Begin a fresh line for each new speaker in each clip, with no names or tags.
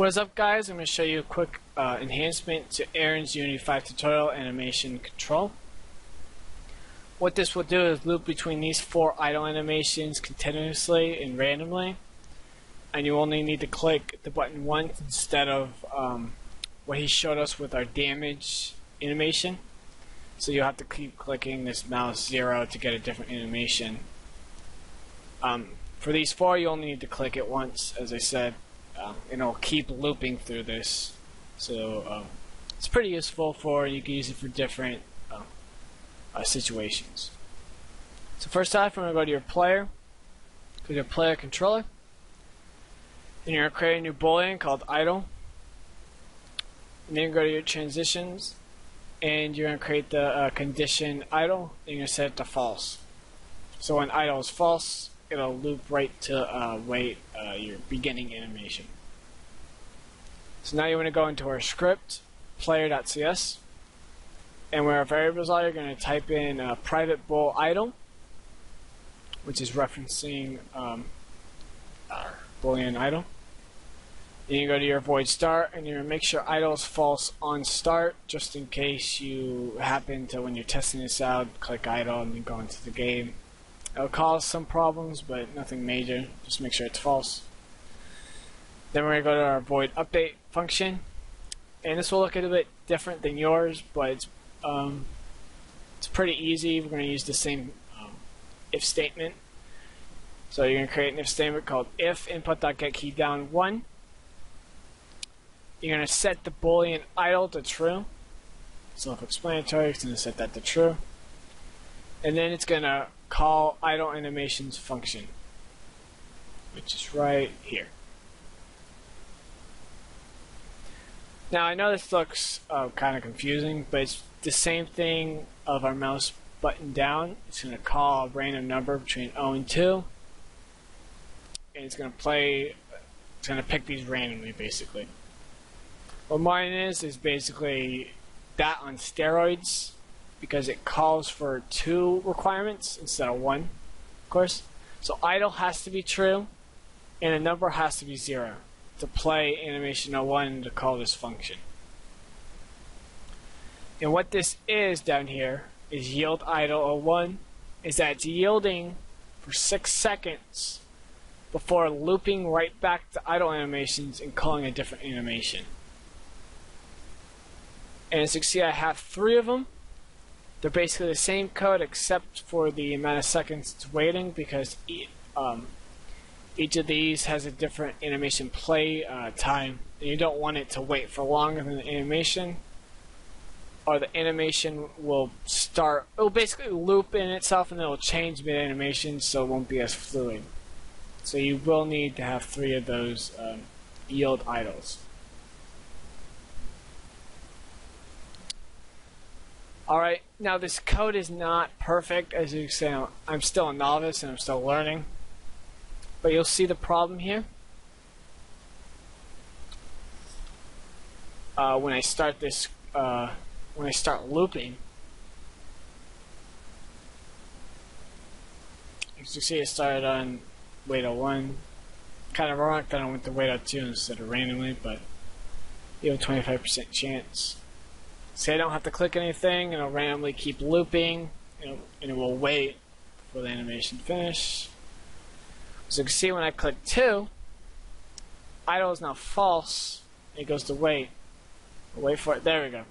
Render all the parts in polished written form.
What is up, guys? I'm going to show you a quick enhancement to Aaron's Unity 5 tutorial animation control. What this will do is loop between these 4 idle animations continuously and randomly, and you only need to click the button once instead of what he showed us with our damage animation. So you'll have to keep clicking this mouse 0 to get a different animation. For these 4, you only need to click it once, as I said. And it'll keep looping through this, so it's pretty useful. You can use it for different situations. So first off, we're going to go to your player, go to your player controller, and you're going to create a new boolean called idle, and then you go to your transitions, and you're going to create the condition idle, and you're going to set it to false. So when idle is false, it'll loop right to wait your beginning animation. So now you want to go into our script, player.cs, and where our variables are, you're going to type in private bool idle, which is referencing our boolean idle. Then you go to your void start, and you're going to make sure idle is false on start, just in case you happen to, when you're testing this out, click idle and then go into the game. It'll cause some problems, but nothing major. Just make sure it's false. Then we're going to go to our void update function, and this will look a little bit different than yours, but it's pretty easy. We're going to use the same if statement. So you're going to create an if statement called if input.getKeyDown1. You're going to set the boolean idle to true. Self-explanatory. It's going to set that to true, and then it's going to call idle animations function, which is right here. Now I know this looks kind of confusing, but it's the same thing of our mouse button down. It's going to call a random number between 0 and 2, and it's going to pick these randomly, basically. What mine is basically that on steroids, because it calls for 2 requirements instead of 1, of course. So idle has to be true, and the number has to be 0 to play animation 01 and to call this function. And what this is down here is yield idle 01, is that it's yielding for 6 seconds before looping right back to idle animations and calling a different animation. And as you can see, I have 3 of them. They're basically the same code except for the amount of seconds it's waiting, because each of these has a different animation play time, and you don't want it to wait for longer than the animation, or the animation will start, it will basically loop in itself and then it will change mid-animation, so it won't be as fluid. So you will need to have 3 of those yield idles. Alright, now this code is not perfect. As you can see, I'm still a novice and I'm still learning. But you'll see the problem here. When I start this, when I start looping, as you see, it started on wait 01. Kind of ironic that I went to wait 02 instead of randomly, but you have a 25% chance. See, I don't have to click anything, and it'll randomly keep looping, and it will wait for the animation to finish. So you can see when I click 2, idle is now false. It goes to wait. I'll wait for it. There we go.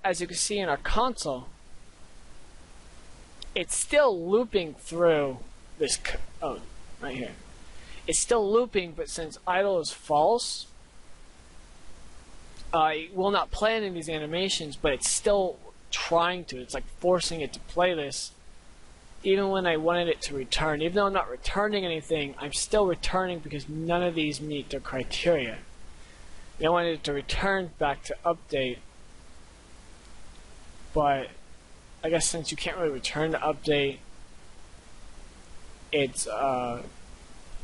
As you can see in our console, it's still looping through this. Right here. It's still looping, but since idle is false, it will not play any of these animations, but it's still trying to. It's like forcing it to play this, even when I wanted it to return. Even though I'm not returning anything, I'm still returning because none of these meet their criteria. And I wanted it to return back to update, but I guess since you can't really return to update, it's not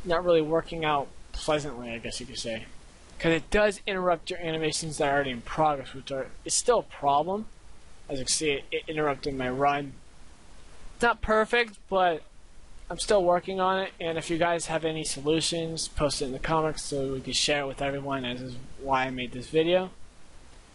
really working out pleasantly, I guess you could say. Because it does interrupt your animations that are already in progress, which is still a problem. As you can see, it interrupted my run. It's not perfect, but I'm still working on it, and if you guys have any solutions, post it in the comments so we can share it with everyone, as is why I made this video.